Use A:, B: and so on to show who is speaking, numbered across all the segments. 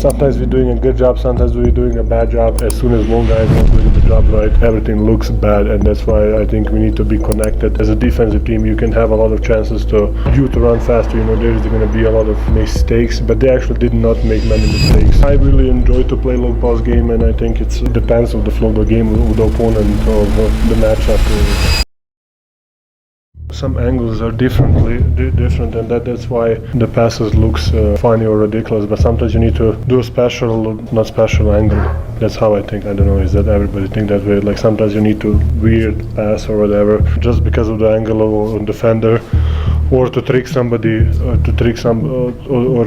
A: Sometimes we're doing a good job, sometimes we're doing a bad job. As soon as one guy is not doing the job right, everything looks bad, and that's why I think we need to be connected. As a defensive team, you can have a lot of chances to run faster. There's going to be a lot of mistakes, but they actually did not make many mistakes. I really enjoy to play long pass game, and I think it depends on the flow of the game, of the opponent, of the matchup. Some angles are different, and that's why the passes looks funny or ridiculous. But sometimes you need to do a not special angle. That's how I think. I don't know, is that everybody think that way? Like sometimes you need to weird pass or whatever, just because of the angle of defender, or to trick somebody, or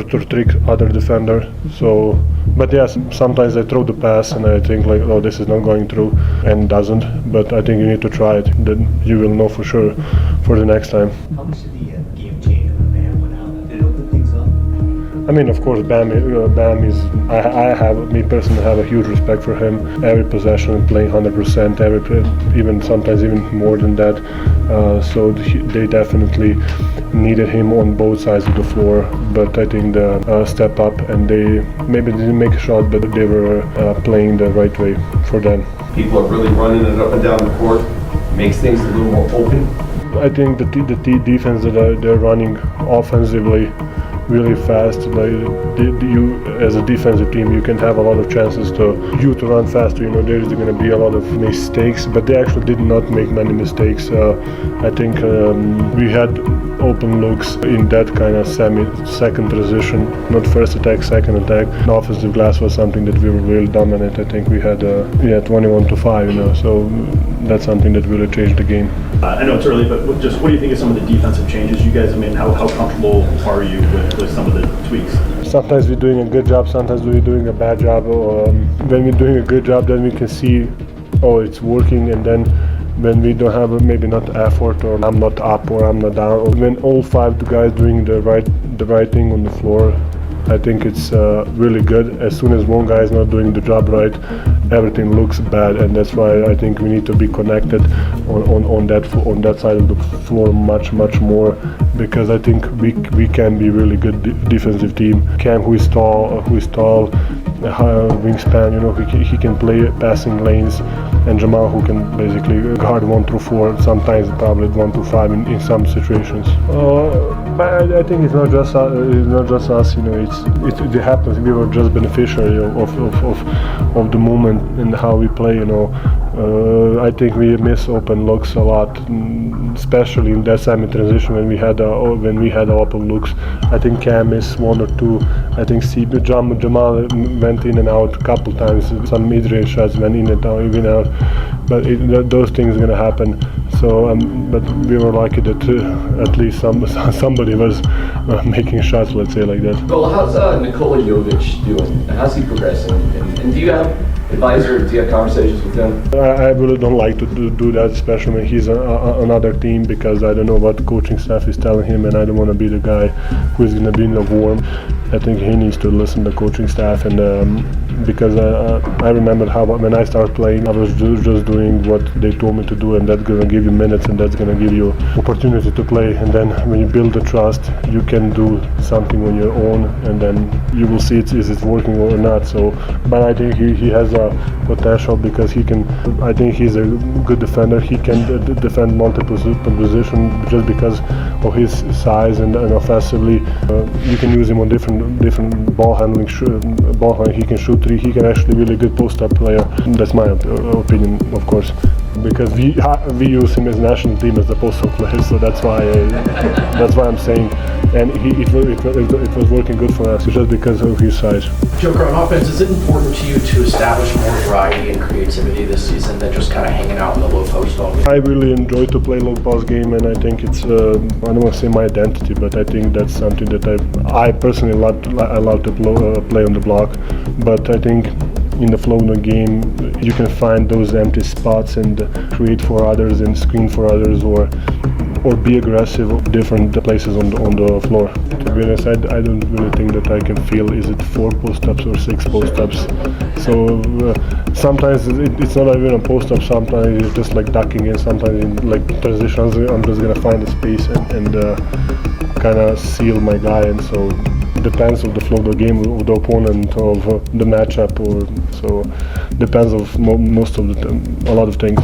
A: to trick other defender. So, but yes, sometimes I throw the pass and I think like, oh, this is not going through, and doesn't. But I think you need to try it. Then you will know for sure for the next time.
B: How much did the game change when Bam went out? Did it open things up?
A: I mean, of course, Bam is. Me personally have a huge respect for him. Every possession, playing 100%. Even sometimes even more than that. So they definitely needed him on both sides of the floor. But I think the step up, and they maybe didn't make a shot, but they were playing the right way for them.
C: People are really running it up and down the court. Makes things a little more open.
A: I think the defense that they're running offensively really fast. Like you, as a defensive team, you can have a lot of chances to run faster. There's going to be a lot of mistakes, but they actually did not make many mistakes. I think we had open looks in that kind of second transition, not first attack, second attack. The offensive glass was something that we were really dominant. I think we had 21-5. So that's something that really changed the game.
D: I know it's early, but what do you think of some of the defensive changes you guys? I mean, how comfortable are you with some of the tweaks?
A: Sometimes we're doing a good job, sometimes we're doing a bad job. When we're doing a good job, then we can see, oh, it's working, and then when we don't have maybe not effort, or I'm not up or I'm not down, or when all five guys doing the right thing on the floor, I think it's really good. As soon as one guy is not doing the job right, everything looks bad, and that's why I think we need to be connected on that side of the floor much more, because I think we can be really good defensive team. Cam, who is tall, wingspan, he can play passing lanes, and Jamal, who can basically guard 1 through 4, sometimes probably 1 through 5 in some situations. But I think it's not just us. It happens. We were just beneficiary of the moment and how we play. I think we miss open looks a lot, especially in that semi-transition when we had open looks. I think Cam missed 1 or 2. I think Jamal went in and out a couple times. Some mid-range shots went in and out, but those things are gonna happen. So, but we were lucky that at least somebody was making shots, let's say like that.
E: Well, how's Nikola Jokic doing? How's he progressing? And do you have advisor? Do you have conversations with him?
A: I really don't like to do that, especially when he's on another team, because I don't know what the coaching staff is telling him, and I don't want to be the guy who is going to be in the warm. I think he needs to listen to the coaching staff, and because I remember how when I started playing, I was just doing what they told me to do, and that's going to give you minutes, and that's going to give you opportunity to play. And then when you build the trust, you can do something on your own, and then you will see is it working or not. So, but I think he has a potential, because I think he's a good defender. He can defend multiple positions just because of his size, and offensively you can use him on different ball handling. He can shoot three. He can actually really good post-up player. That's my opinion, of course, because we use him as national team as the post-up player. So that's why I'm saying, and it was working good for us just because of his size.
F: Joker, on offense, is it important to you to establish more variety and creativity this season than just kind of hanging out in the low post all game?
A: I really enjoy to play low post game, and I think it's I don't want to say my identity, but I think that's something that I personally love to play on the block. But I think in the flow of the game, you can find those empty spots and create for others and screen for others, or be aggressive at different places on the floor. To be honest, I don't really think that I can feel is it 4 post-ups or 6 post-ups. So sometimes it's not even a post-up, sometimes it's just like ducking in, sometimes in like transitions I'm just gonna find a space and kind of seal my guy, and so depends of the flow of the game, of the opponent, of the matchup, or so depends of most of a lot of things.